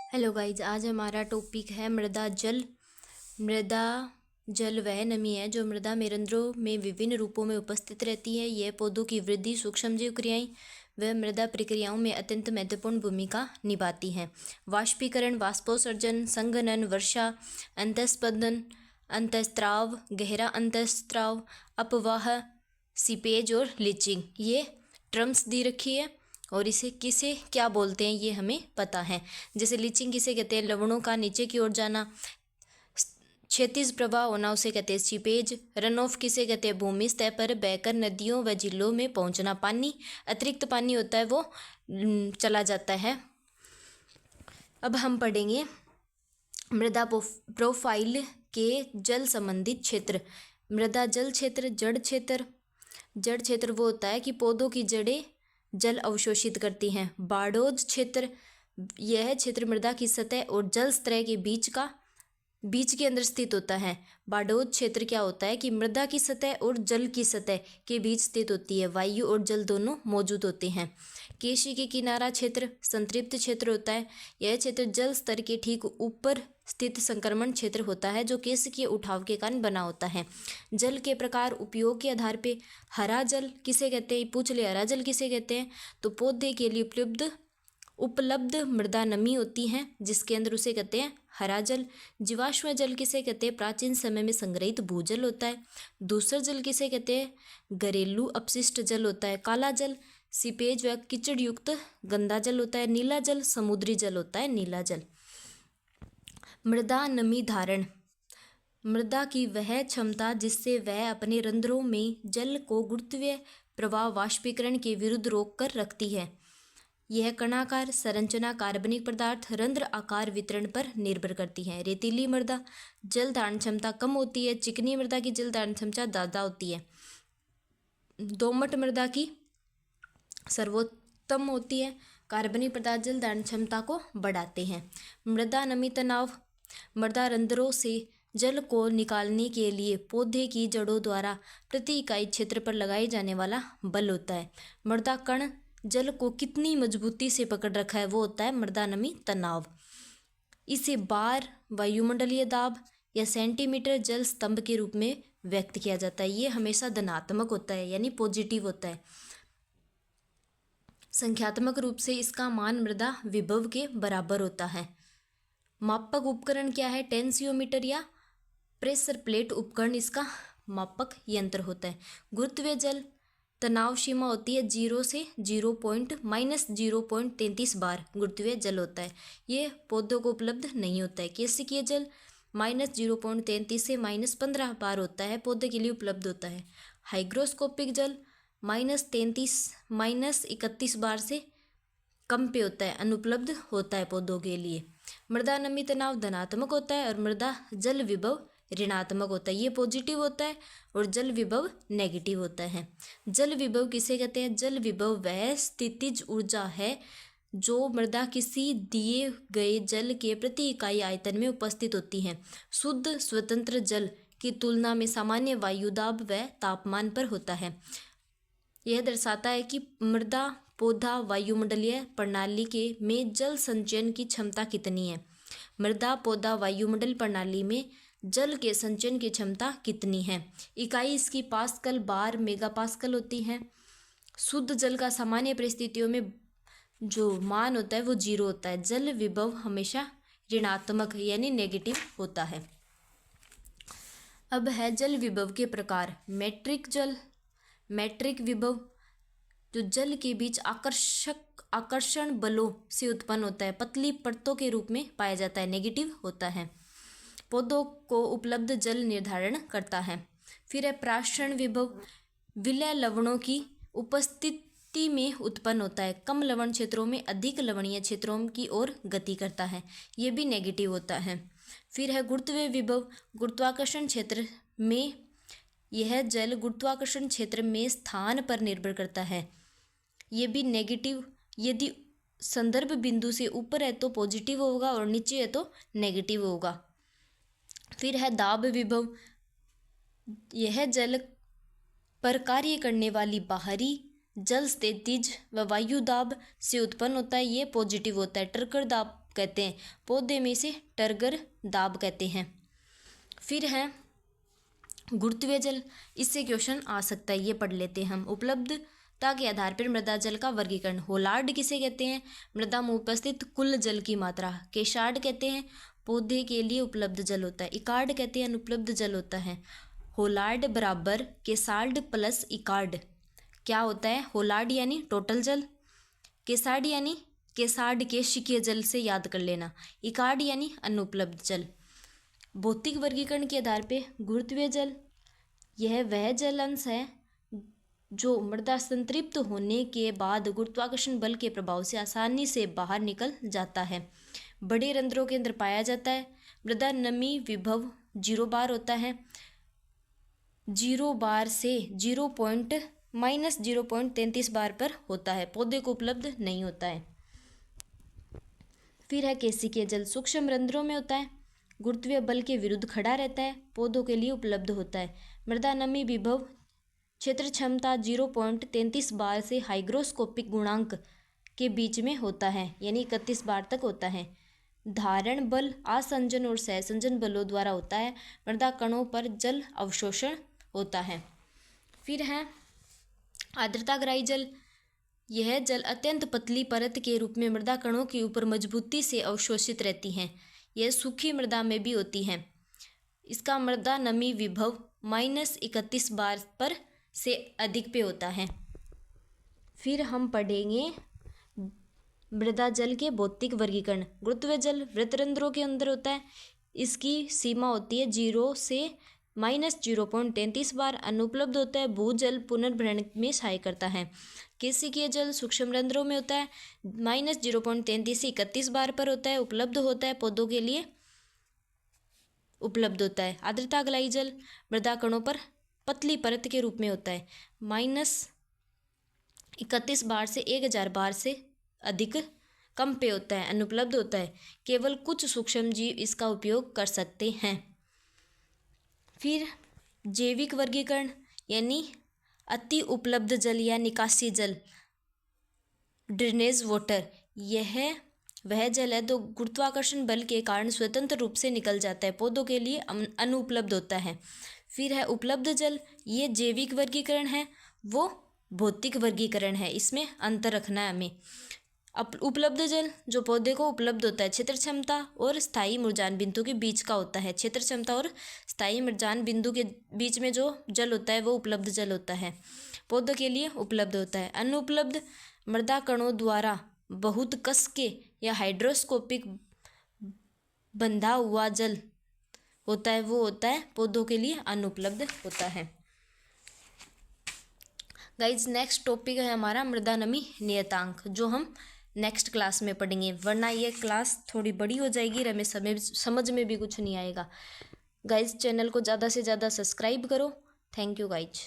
Hello guys, आज हमारा topic है मृदा जल। मृदा जल वह नमी है जो मृदा में रंध्रों में विभिन्न रूपों में उपस्थित रहती है। यह पौधों की वृद्धि, सूक्ष्मजीव क्रियाएं व मृदा प्रक्रियाओं में अत्यंत महत्वपूर्ण भूमिका निभाती हैं। वाष्पीकरण, वाष्पोत्सर्जन, संघनन, वर्षा, अंतःस्पंदन, अंतःस्राव, गहरा अंतःस्राव, अपवाह, सीपेज और लीचिंग, ये टर्म्स दी रखी है और इसे किसे क्या बोलते हैं ये हमें पता है। जैसे लीचिंग किसे कहते हैं, लवणों का नीचे की ओर जाना, क्षैतिज प्रवाह होना उसे कहते हैं सीपेज। रन ऑफ किसे कहते हैं, भूमि सतह पर बहकर नदियों व झीलों में पहुंचना, पानी अतिरिक्त पानी होता है वो चला जाता है। अब हम पढ़ेंगे मृदा प्रोफाइल के जल संबंधित क्षेत्र। मृदा जल क्षेत्र, जड़ क्षेत्र। जड़ क्षेत्र वो होता है कि पौधों की जड़ें जल अवशोषित करती हैं। बाड़ोज क्षेत्र, यह क्षेत्र मृदा की सतह और जल स्तर के बीच के अंदर स्थित होता है। बाड़ोज क्षेत्र क्या होता है कि मृदा की सतह और जल की सतह के बीच स्थित होती है। वायु और जल दोनों मौजूद होते हैं। केशी के किनारा क्षेत्र संतृप्त क्षेत्र होता है। यह क्षेत्र जल स्तर के ठीक ऊपर स्थित संक्रमण क्षेत्र होता है जो केशिकीय उठाव के कारण बना होता है। जल के प्रकार उपयोग के आधार पे हरा जल किसे कहते हैं, पूछ ले हरा जल किसे कहते हैं, तो पौधे के लिए उपलब्ध मृदा नमी होती है जिसके अंदर उसे कहते हैं हरा जल। जीवाश्म जल किसे कहते हैं, प्राचीन समय में संग्रहित भूजल होता है। दूसरा जल किसे कहते हैं, घरेलू अपशिष्ट जल होता है। काला जल सीपेज व कीचड़ युक्त गंदा जल होता है। नीला जल समुद्री जल होता है, नीला जल। मृदा नमी धारण, मृदा की वह क्षमता जिससे वह अपने रंध्रों में जल को गुरुत्वीय प्रवाह वाष्पीकरण के विरुद्ध रोक कर रखती है। यह कणाकार संरचना कार्बनिक पदार्थ रंध्र आकार वितरण पर निर्भर करती है। रेतीली मृदा जल धारण क्षमता कम होती है। चिकनी मृदा की जल धारण क्षमता ज़्यादा होती है। दोमट मृदा की सर्वोत्तम होती है। कार्बनिक पदार्थ जल धारण क्षमता को बढ़ाते हैं। मृदा नमी तनाव, मृदा रंध्रों से जल को निकालने के लिए पौधे की जड़ों द्वारा प्रति इकाई क्षेत्र पर लगाए जाने वाला बल होता है। मृदा कण जल को कितनी मजबूती से पकड़ रखा है वो होता है मृदा नमी तनाव। इसे बार, वायुमंडलीय दाब या सेंटीमीटर जल स्तंभ के रूप में व्यक्त किया जाता है। ये हमेशा धनात्मक होता है यानी पॉजिटिव होता है। संख्यात्मक रूप से इसका मान मृदा विभव के बराबर होता है। मापक उपकरण क्या है, टेंसियोमीटर या प्रेशर प्लेट उपकरण इसका मापक यंत्र होता है। गुरुत्वीय जल तनाव सीमा होती है 0 से -0.33 बार गुरुत्वीय जल होता है। ये पौधों को उपलब्ध नहीं होता है। केशिकीय जल -0.33 से -15 बार होता है, पौधे के लिए उपलब्ध होता है। हाइग्रोस्कोपिक जल -33 -31 बार से कम पे होता है, अनुपलब्ध होता है पौधों के लिए। मृदा नमी तनाव धनात्मक होता है और मृदा जल विभव ऋणात्मक होता है। ये पॉजिटिव होता है और जल विभव नेगेटिव होता है। जल विभव किसे कहते हैं, जल विभव वह स्थितिज ऊर्जा है जो मृदा किसी दिए गए जल के प्रति इकाई आयतन में उपस्थित होती है। शुद्ध स्वतंत्र जल की तुलना में सामान्य वायुदाब व तापमान पर होता है। यह दर्शाता है कि मृदा पौधा वायुमंडलीय प्रणाली के में जल संचयन की क्षमता कितनी है। मृदा पौधा वायुमंडल प्रणाली में जल के संचयन की क्षमता कितनी है। इकाई इसकी पास्कल, बार, मेगापास्कल होती है। शुद्ध जल का सामान्य परिस्थितियों में जो मान होता है वो 0 होता है। जल विभव हमेशा ऋणात्मक यानी नेगेटिव होता है। अब है जल विभव के प्रकार। मैट्रिक विभव जो जल के बीच आकर्षण बलों से उत्पन्न होता है, पतली परतों के रूप में पाया जाता है, नेगेटिव होता है। पौधों को उपलब्ध जल निर्धारण करता है। फिर है प्राशरण विभव, विलय लवणों की उपस्थिति में उत्पन्न होता है, कम लवण क्षेत्रों में अधिक लवणीय क्षेत्रों की ओर गति करता है, ये भी नेगेटिव होता है। फिर है गुरुत्वीय विभव, गुरुत्वाकर्षण क्षेत्र में यह जल गुरुत्वाकर्षण क्षेत्र में स्थान पर निर्भर करता है, ये भी नेगेटिव। यदि संदर्भ बिंदु से ऊपर है तो पॉजिटिव होगा और नीचे है तो नेगेटिव होगा। फिर है दाब विभव, यह जल पर कार्य करने वाली बाहरी जल स्थितिज व वायु दाब से उत्पन्न होता है, ये पॉजिटिव होता है। टर्कर दाब कहते हैं, पौधे में इसे टर्गर दाब कहते हैं। फिर है गुरुत्वीय जल, इससे क्वेश्चन आ सकता है, ये पढ़ लेते हैं हम। उपलब्धता के आधार पर मृदा जल का वर्गीकरण। होलार्ड किसे कहते हैं? मृदा में उपस्थित कुल जल की मात्रा। केशार्ड कहते हैं पौधे के लिए उपलब्ध जल होता है। इकार्ड कहते हैं अनुपलब्ध जल होता है। होलार्ड बराबर केसार्ड प्लस इकार्ड क्या होता है? होलार्ड यानी टोटल जल, केसार्ड यानी केसार्ड के शिकीय जल से याद कर लेना, इकार्ड यानी अनुपलब्ध जल। भौतिक वर्गीकरण के आधार पे गुरुत्वीय जल, यह वह जल अंश है जो मृदा संतृप्त होने के बाद गुरुत्वाकर्षण बल के प्रभाव से आसानी से बाहर निकल जाता है, बड़े रंध्रों के अंदर पाया जाता है। मृदा नमी विभव 0 बार होता है, 0 बार से -0.33 बार पर होता है, पौधे को उपलब्ध नहीं होता है। फिर है केशिकीय जल, सूक्ष्म रंध्रों में होता है, गुरुत्वीय बल के विरुद्ध खड़ा रहता है, पौधों के लिए उपलब्ध होता है। मृदा नमी विभव क्षेत्र क्षमता 0.33 बार से हाइग्रोस्कोपिक गुणांक के बीच में होता है, यानी 31 बार तक होता है। धारण बल आसंजन और सहसंजन बलों द्वारा होता है, मृदा कणों पर जल अवशोषण होता है। फिर है आर्द्रताग्राही जल, यह जल अत्यंत पतली परत के रूप में मृदा कणों के ऊपर मजबूती से अवशोषित रहती हैं, यह सूखी मृदा में भी होती हैं। इसका मृदा नमी विभव -31 बार पर से अधिक पे होता है। फिर हम पढ़ेंगे मृदा जल के भौतिक वर्गीकरण। गुरुत्वीय जल वृत्तरंध्रों के अंदर होता है, इसकी सीमा होती है 0 से -0.33 बार। अनुपलब्ध होता है, भूजल पुनर्भरण में सहाय करता है। केशिकीय जल सूक्ष्म रंध्रों में होता है, -0.33 से 31 बार पर होता है, उपलब्ध होता है, पौधों के लिए उपलब्ध होता है। आर्द्रताग्राही जल मृदा कणों पर पतली परत के रूप में होता है, -31 बार से 1000 बार से अधिक कम पे होता है, अनुपलब्ध होता है, केवल कुछ सूक्ष्म जीव इसका उपयोग कर सकते हैं। फिर जैविक वर्गीकरण, यानी अति उपलब्ध जल या निकासी जल, ड्रेनेज वाटर, यह वह जल है जो गुरुत्वाकर्षण बल के कारण स्वतंत्र रूप से निकल जाता है, पौधों के लिए अनुपलब्ध होता है। फिर है उपलब्ध जल, ये जैविक वर्गीकरण है, वो भौतिक वर्गीकरण है, इसमें अंतर रखना है हमें। उपलब्ध जल जो पौधे को उपलब्ध होता है, क्षेत्र क्षमता और स्थायी मुरझान बिंदु के बीच का होता है। क्षेत्र क्षमता और स्थायी मुरझान बिंदु के बीच में जो जल होता है वो उपलब्ध जल होता है, पौधों के लिए उपलब्ध होता है। अनुपलब्ध मृदा कणों द्वारा बहुत कस के या हाइड्रोस्कोपिक बंधा हुआ जल होता है, वो होता है पौधों के लिए अनुपलब्ध होता है। गाइज नेक्स्ट टॉपिक है हमारा मृदा नमी नियतांक, जो हम नेक्स्ट क्लास में पढ़ेंगे, वरना ये क्लास थोड़ी बड़ी हो जाएगी और हमें समझ में भी कुछ नहीं आएगा। गाइज चैनल को ज़्यादा से ज़्यादा सब्सक्राइब करो। Thank you guys.